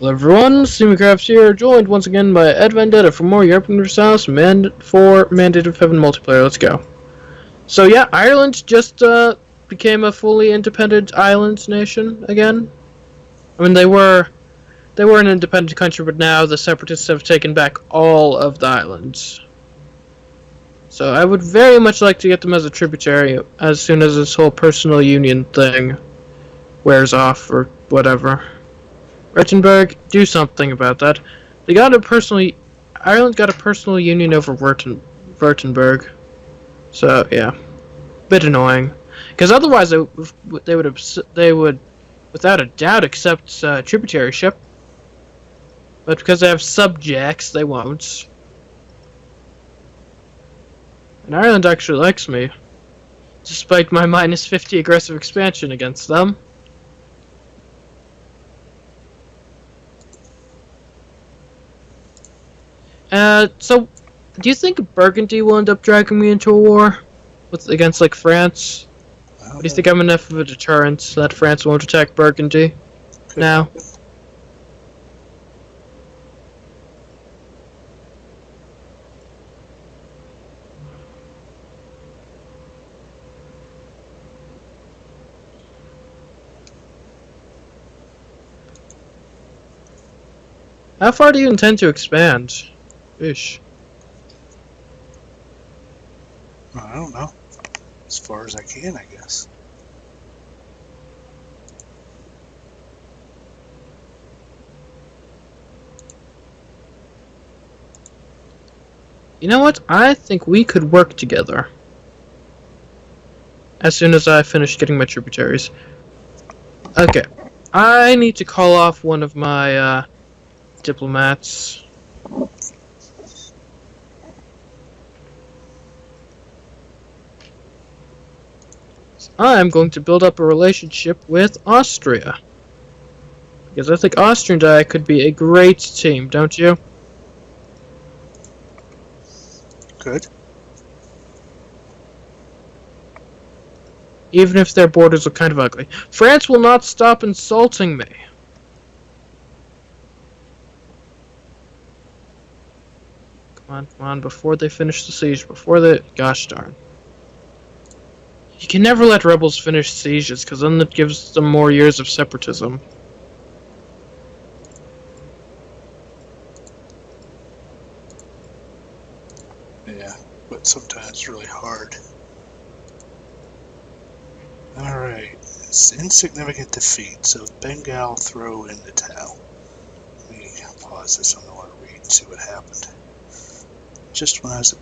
Hello everyone, SteamyCrafts here, joined once again by Ed Vendetta for more Europa Universalis for Mandate of Heaven multiplayer. Let's go. So yeah, Ireland just became a fully independent island nation again. I mean, they were an independent country, but now the separatists have taken back all of the islands. So I would very much like to get them as a tributary as soon as this whole personal union thing wears off or whatever. Württemberg, do something about that. Ireland got a personal union over Württemberg. So yeah, bit annoying. Because otherwise they would without a doubt accept tributaryship. But because they have subjects, they won't. And Ireland actually likes me, despite my -50 aggressive expansion against them. So, do you think Burgundy will end up dragging me into a war against like France? Or do you think I'm enough of a deterrent so that France won't attack Burgundy now? How far do you intend to expand? Ish. I don't know. As far as I can, I guess. You know what? I think we could work together. As soon as I finish getting my tributaries. Okay. I need to call off one of my diplomats. I'm going to build up a relationship with Austria. Because I think Austria and I could be a great team, don't you? Good. Even if their borders look kind of ugly. France will not stop insulting me. Come on, before they finish the siege, gosh darn. You can never let rebels finish sieges, because then it gives them more years of separatism. Yeah, but sometimes it's really hard. Alright, it's insignificant defeat, so Bengal throw in the towel. Let me pause this, I want to read and see what happened. Just when I was...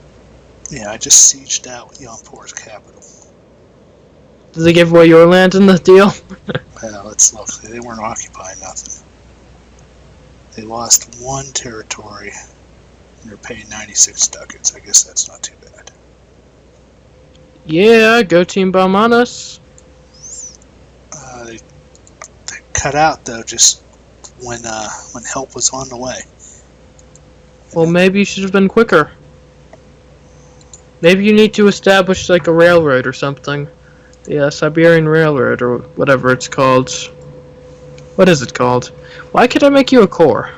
Yeah, I just sieged out Yampur's capital. Did they give away your land in the deal? Well, let's look. They weren't occupying nothing. They lost one territory, and they're paying 96 ducats. I guess that's not too bad. Yeah, go Team Balmanas. They cut out, though, just when help was on the way. Well, maybe you should have been quicker. Maybe you need to establish like a railroad or something. The Siberian Railroad, or whatever it's called. What is it called? Why can't I make you a core?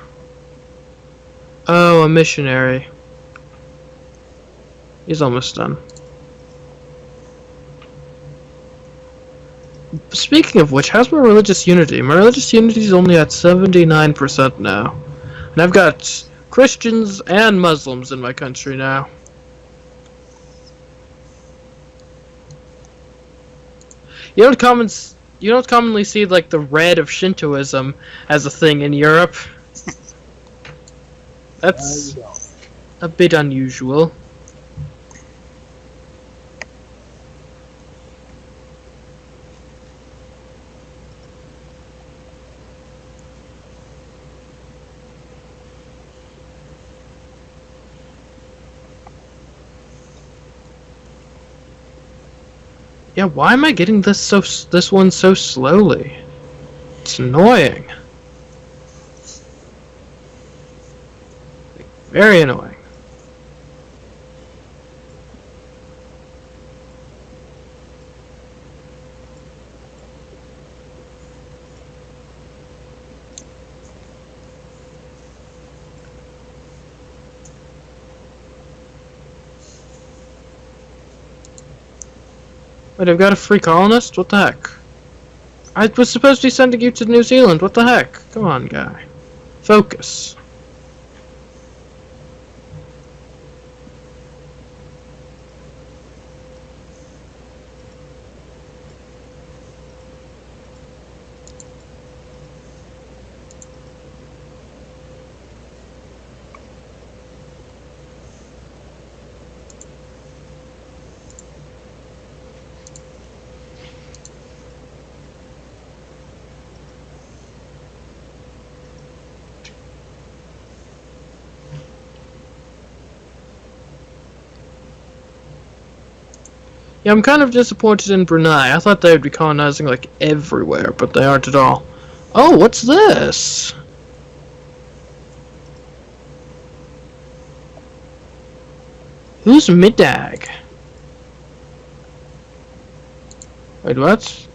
Oh, a missionary. He's almost done. Speaking of which, how's my religious unity? My religious unity is only at 79% now. And I've got Christians and Muslims in my country now. You don't commonly see like the red of Shintoism as a thing in Europe. That's a bit unusual. Yeah, why am I getting this one so slowly? It's annoying. Very annoying. Wait, I've got a free colonist? What the heck? I was supposed to be sending you to New Zealand. What the heck? Come on, guy. Focus. Yeah, I'm kind of disappointed in Brunei. I thought they would be colonizing, like, everywhere, but they aren't at all. Oh, what's this? Who's Midag? Wait, what?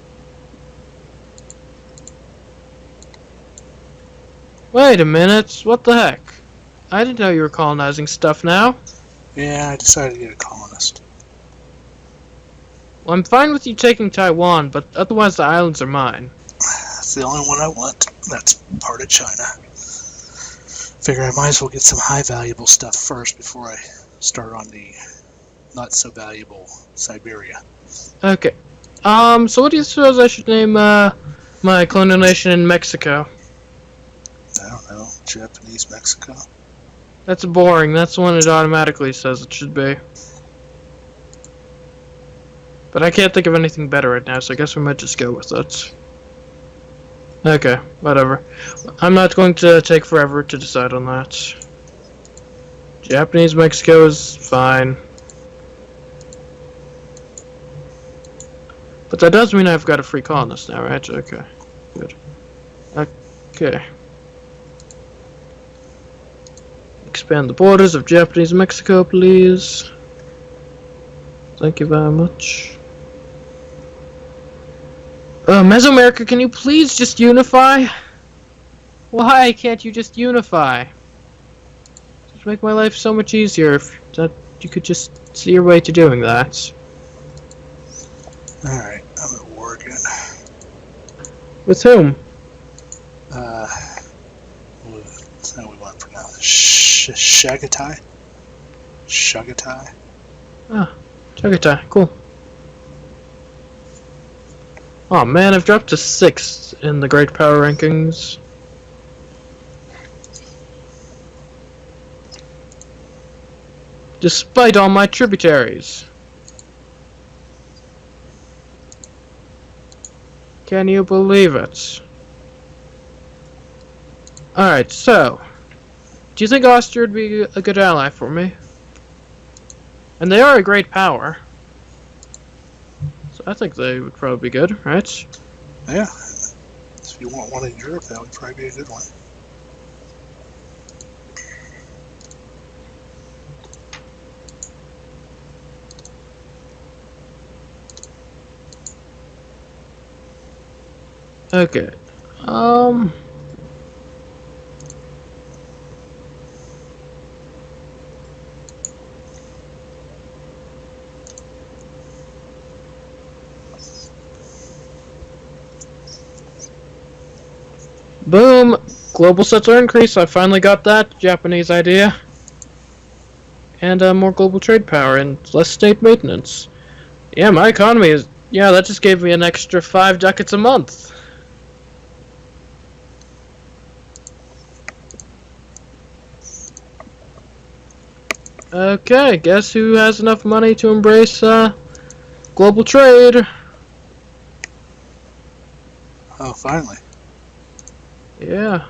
Wait a minute, what the heck? I didn't know you were colonizing stuff now. Yeah, I decided to get a colonist. Well, I'm fine with you taking Taiwan, but otherwise the islands are mine. That's the only one I want. That's part of China. Figure I might as well get some high valuable stuff first before I start on the not so valuable Siberia. Okay. So what do you suppose I should name, my colonial nation in Mexico? I don't know. Japanese Mexico? That's boring. That's the one it automatically says it should be. But I can't think of anything better right now, so I guess we might just go with it. Okay, whatever. I'm not going to take forever to decide on that. Japanese Mexico is fine. But that does mean I've got a free colonist now, right? Okay, good. Okay. Expand the borders of Japanese Mexico, please. Thank you very much. Mesoamerica, can you please just unify? Why can't you just unify? Just make my life so much easier if that you could just see your way to doing that. Alright, I'm at war again. With whom? That's how we want to pronounce it. Shagatai? Shagatai? Ah, Chagatai, cool. Oh man, I've dropped to 6th in the Great Power Rankings. Despite all my tributaries. Can you believe it? Alright, so. Do you think Austria would be a good ally for me? And they are a great power. So I think they would probably be good, right? Yeah. If you want one in Europe, that would probably be a good one. Okay. Boom! Global settler increase. I finally got that Japanese idea. And more global trade power and less state maintenance. Yeah, my economy is... Yeah, that just gave me an extra 5 ducats a month. Okay, guess who has enough money to embrace global trade? Oh, finally. Yeah.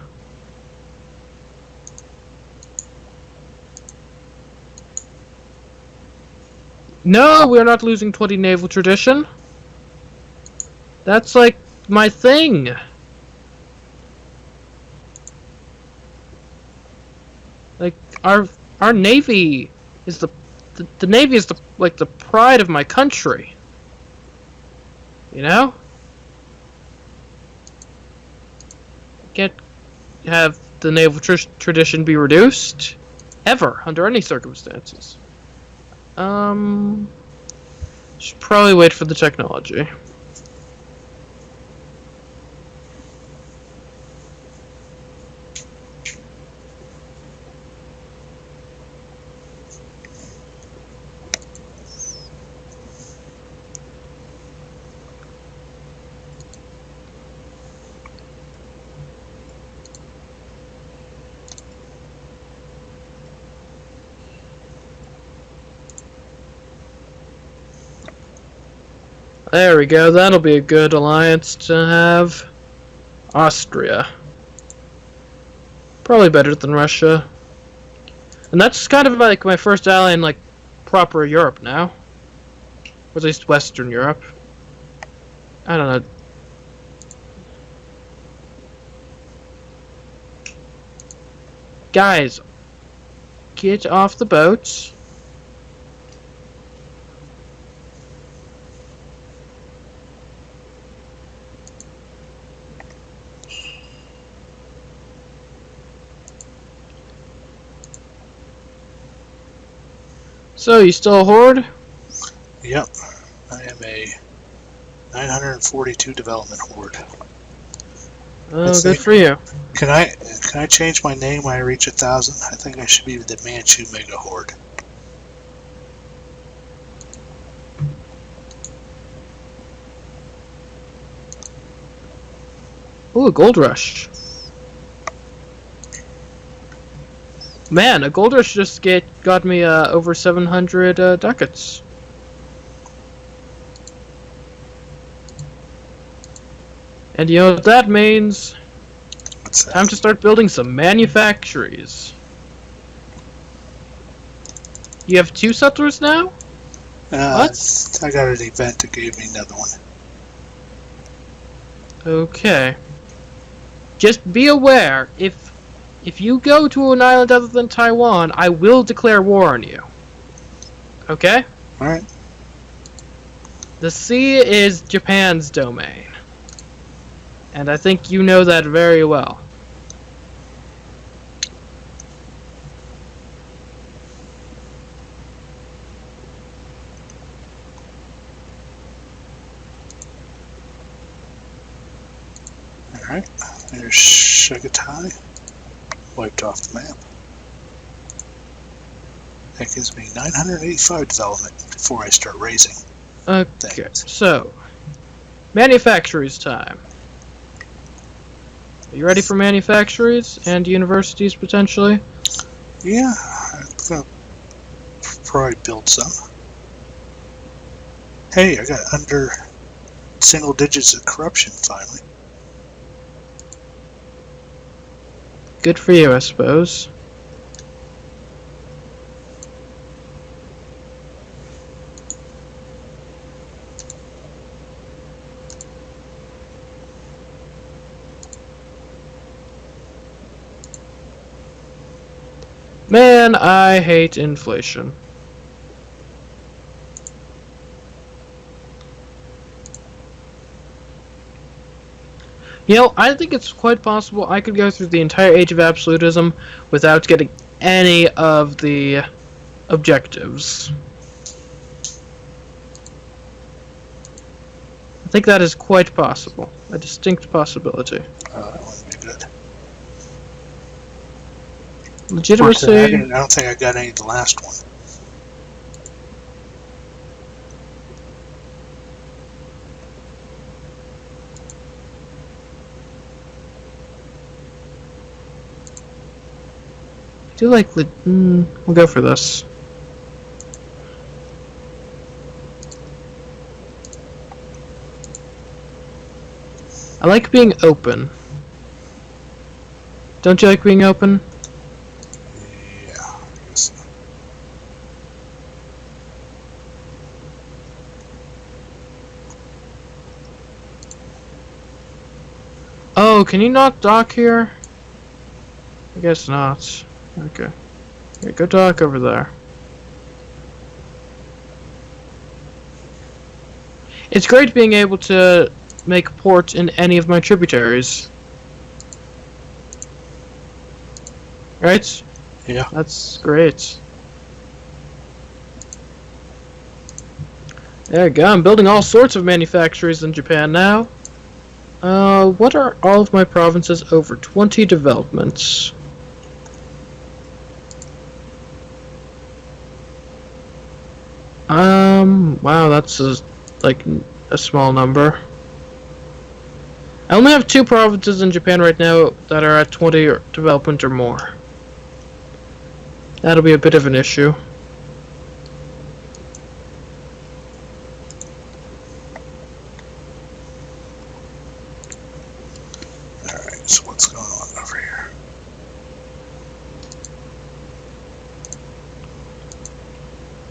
No, we're not losing 20 naval tradition. That's like my thing. Like our navy is the navy is like the pride of my country. You know? Can't have the naval tradition be reduced ever under any circumstances. Should probably wait for the technology. There we go, that'll be a good alliance to have. Austria. Probably better than Russia. And that's kind of like my first ally in like proper Europe now. Or at least Western Europe. I don't know. Guys, get off the boats. So, you still a horde? Yep. I am a 942 development horde. Oh, good for you. Can I change my name when I reach 1,000? I think I should be the Manchu Mega Horde. Ooh, a gold rush. Man, a gold rush just got me over 700 ducats. And you know what that means? What's that? Time to start building some manufactories. You have 2 settlers now? What? I got an event that gave me another one. Okay. Just be aware, if you go to an island other than Taiwan, I will declare war on you. Okay? Alright. The sea is Japan's domain. And I think you know that very well. Alright. There's Shugatai. Wiped off the map. That gives me 985 development before I start raising. Okay, things. so manufactories time. Are you ready for manufactories and universities potentially? Yeah, I'm gonna probably build some. Hey, I got under single digits of corruption finally. Good for you, I suppose. Man, I hate inflation. You know, I think it's quite possible I could go through the entire Age of Absolutism without getting any of the objectives. I think that is quite possible. A distinct possibility. That wouldn't be good. Legitimacy. I don't think I got any of the last one. I do like we'll go for this. I like being open. Don't you like being open? Yeah, I guess so. Oh, can you not dock here? I guess not. Okay. Here, go dock over there. It's great being able to make port in any of my tributaries. Right? Yeah. That's great. There you go. I'm building all sorts of manufactories in Japan now. What are all of my provinces over 20 developments? Wow, that's like a small number. I only have 2 provinces in Japan right now that are at 20 development or more. That'll be a bit of an issue. Alright, so what's going on over here?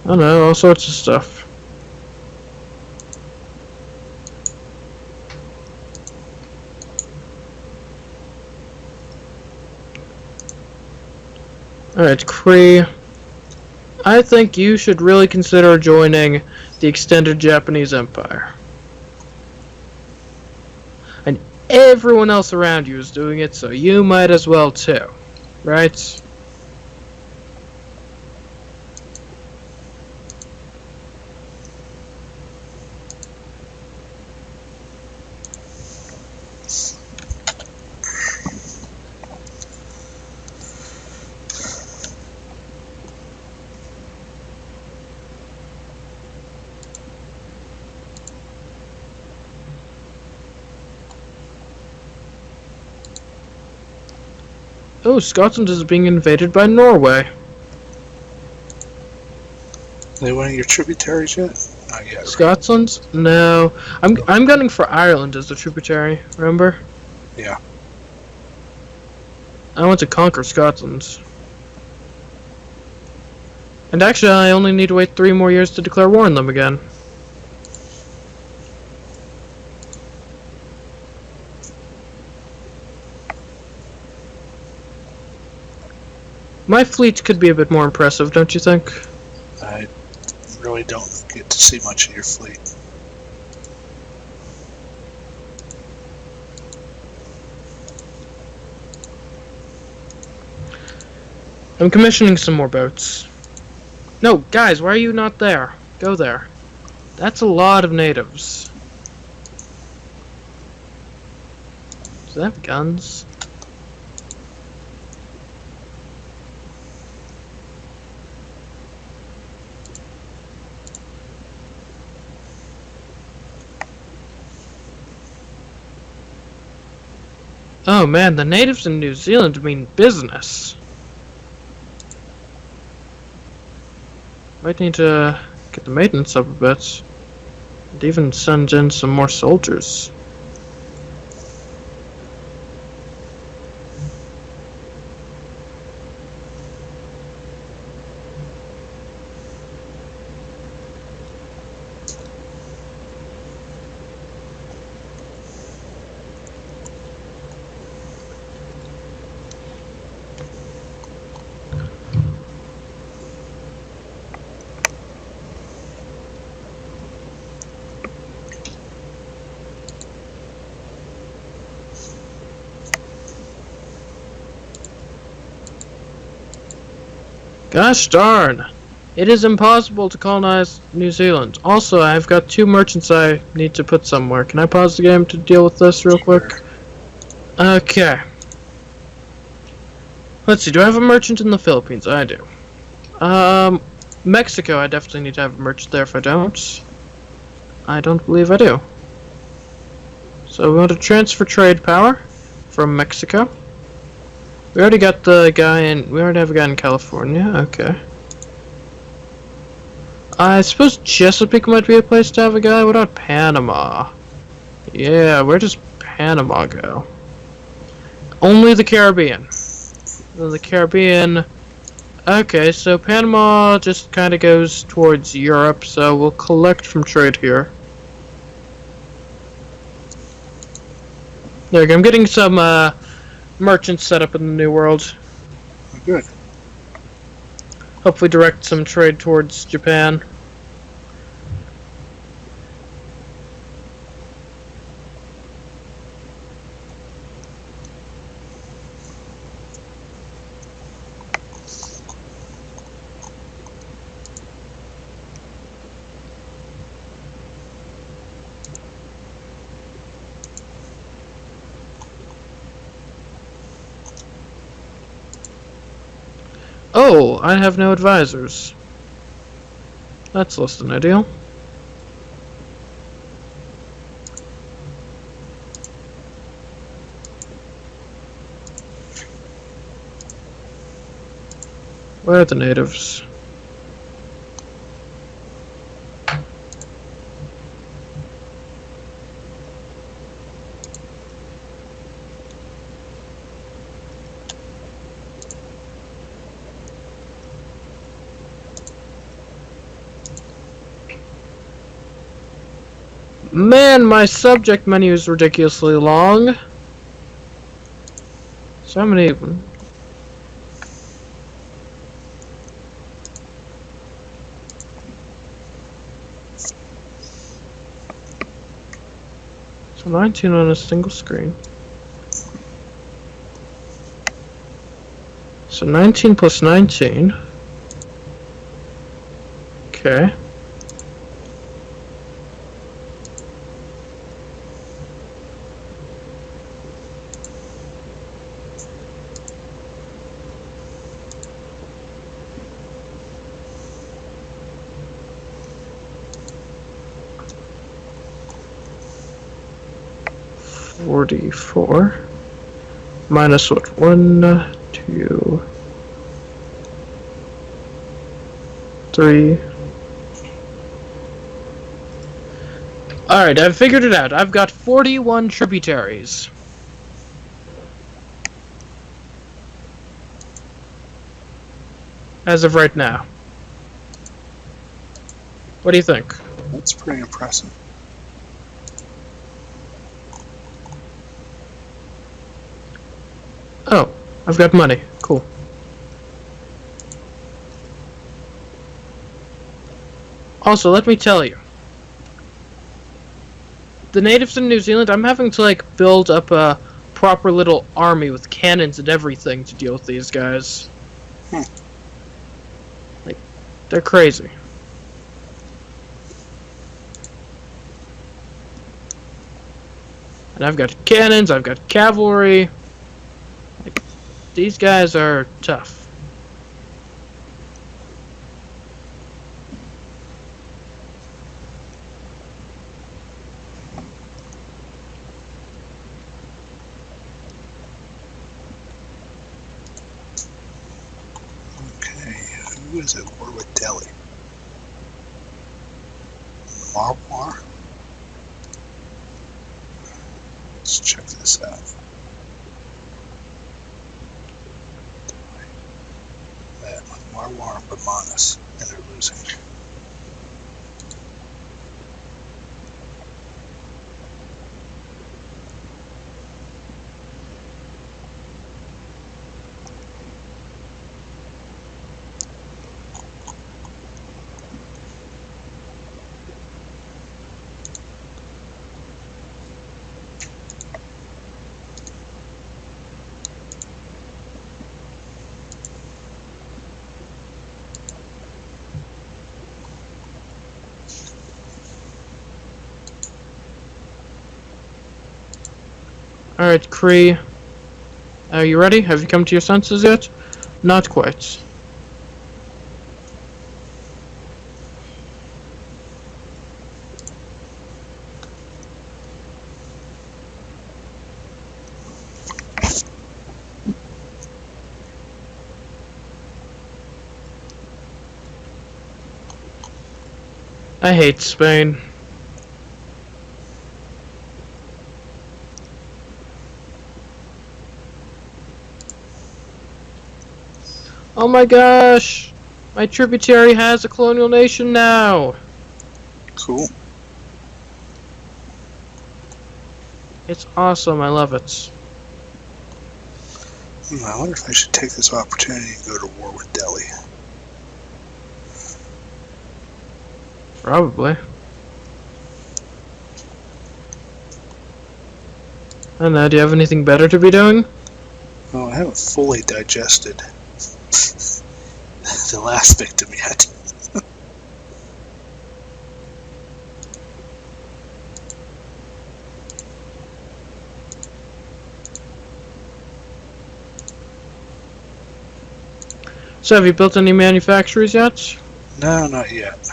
I don't know, all sorts of stuff. Alright, Kree. I think you should really consider joining the extended Japanese Empire. And everyone else around you is doing it, so you might as well too. Right? Oh, Scotland is being invaded by Norway. They one of your tributaries yet? Not yet. Right? Scotland? No. I'm gunning for Ireland as the tributary, remember? Yeah. I want to conquer Scotland. And actually, I only need to wait 3 more years to declare war on them again. My fleet could be a bit more impressive, don't you think? I really don't get to see much of your fleet. I'm commissioning some more boats. No, guys, why are you not there? Go there. That's a lot of natives. Do they have guns? Oh man, the natives in New Zealand mean business. Might need to get the maintenance up a bit. And even send in some more soldiers. Gosh darn! It is impossible to colonize New Zealand. Also, I've got 2 merchants I need to put somewhere. Can I pause the game to deal with this real quick? Okay. Let's see, do I have a merchant in the Philippines? I do. Mexico, I definitely need to have a merchant there if I don't. I don't believe I do. So we want to transfer trade power from Mexico. We already got the guy in. We already have a guy in California. Okay. I suppose Chesapeake might be a place to have a guy. What about Panama? Yeah, where does Panama go? Only the Caribbean. The Caribbean. Okay, so Panama just kind of goes towards Europe, so we'll collect from trade here. There you go. I'm getting some merchants set up in the New World. Good. Hopefully direct some trade towards Japan. Oh, I have no advisors. That's less than ideal. Where are the natives? Man, my subject menu is ridiculously long. So many. So 19 on a single screen. So 19 plus 19. Okay. $44 minus what? 1, 2, 3. Alright, I've figured it out. I've got 41 tributaries. As of right now. What do you think? That's pretty impressive. Oh, I've got money. Cool. Also, let me tell you. The natives in New Zealand, I'm having to, like, build up a proper little army with cannons and everything to deal with these guys. Like, they're crazy. And I've got cannons, I've got cavalry. Like, these guys are tough. Who is it? War with Delhi. Marwar? Let's check this out. Yeah, Marwar and Bamanas, and they're losing. Alright, Kree. Are you ready? Have you come to your senses yet? Not quite. I hate Spain. Oh my gosh! My tributary has a colonial nation now! Cool. It's awesome, I love it. I wonder if I should take this opportunity and go to war with Delhi. Probably. I don't know, do you have anything better to be doing? Well, I haven't fully digested the last victim yet. So have you built any manufactories yet? No, not yet.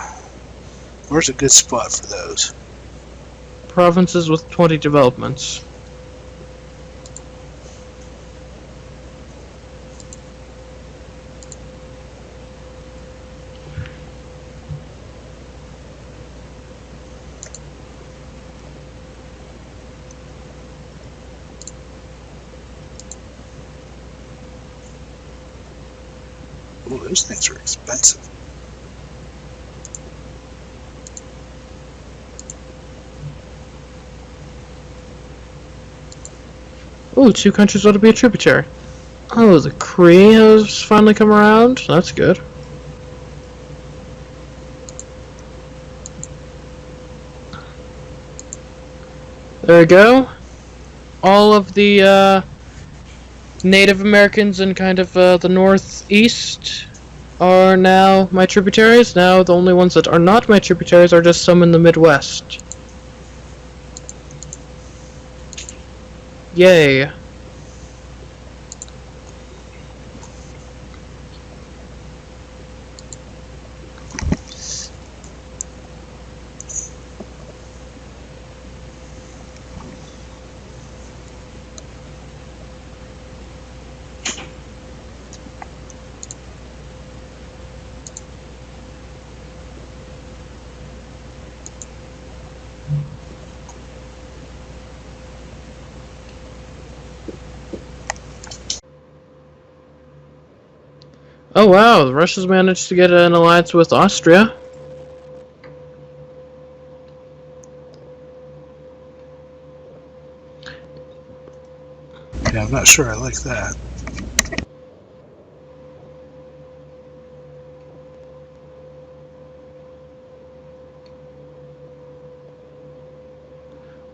Where's a good spot for those? Provinces with 20 developments. Ooh, those things are expensive. Ooh, 2 countries ought to be a tributary. Oh, the Kree has finally come around. That's good. There we go. All of the Native Americans in kind of the northeast are now my tributaries. Now the only ones that are not my tributaries are just some in the Midwest. Yay. Oh wow, the Russians managed to get an alliance with Austria. Yeah, I'm not sure I like that.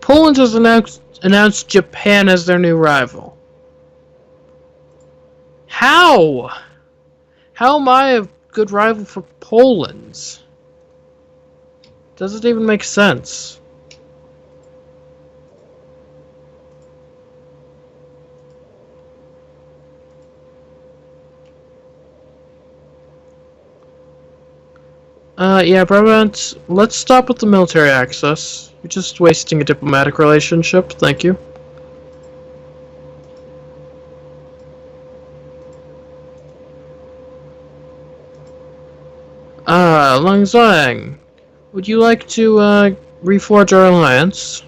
Poland has announced Japan as their new rival. How? How am I a good rival for Poland? Doesn't even make sense. Yeah, Brabant, let's stop with the military access. You're just wasting a diplomatic relationship, thank you. Lang Zhang, would you like to, reforge our alliance?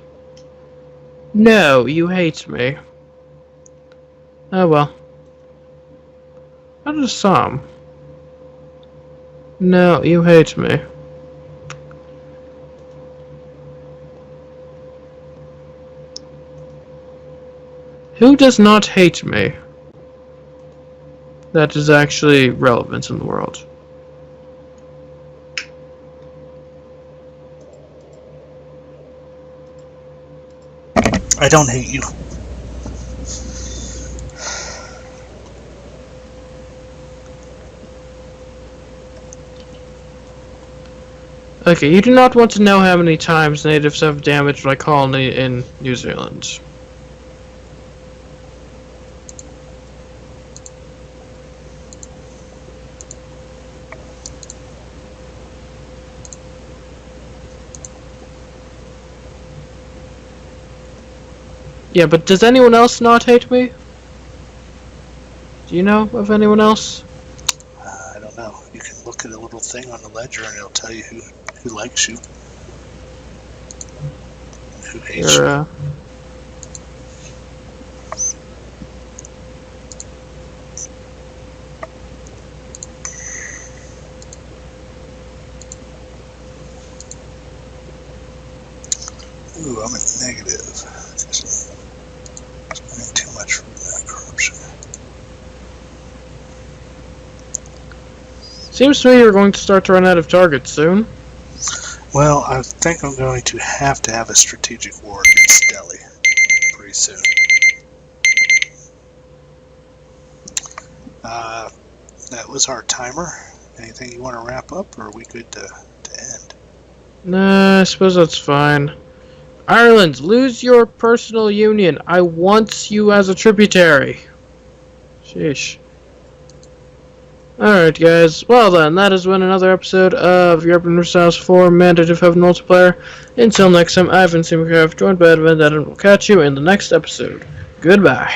No, you hate me. Oh well. How did Assam? No, you hate me. Who does not hate me? That is actually relevant in the world. I don't hate you. Okay, you do not want to know how many times natives have damaged my colony in New Zealand. Yeah, but does anyone else not hate me? Do you know of anyone else? I don't know. You can look at a little thing on the ledger and it'll tell you who likes you and who hates you. Ooh, I'm at negative. Spending too much for that corruption. Seems to me you're going to start to run out of targets soon. Well, I think I'm going to have a strategic war against Delhi pretty soon. That was our timer. Anything you want to wrap up, or are we good to end? Nah, I suppose that's fine. Ireland, lose your personal union. I want you as a tributary. Sheesh. Alright, guys. Well then, that has been another episode of Europe and Universalis 4 Mandate of Heaven multiplayer. Until next time, I've been Simcraft, joined by Advent, and we'll catch you in the next episode. Goodbye.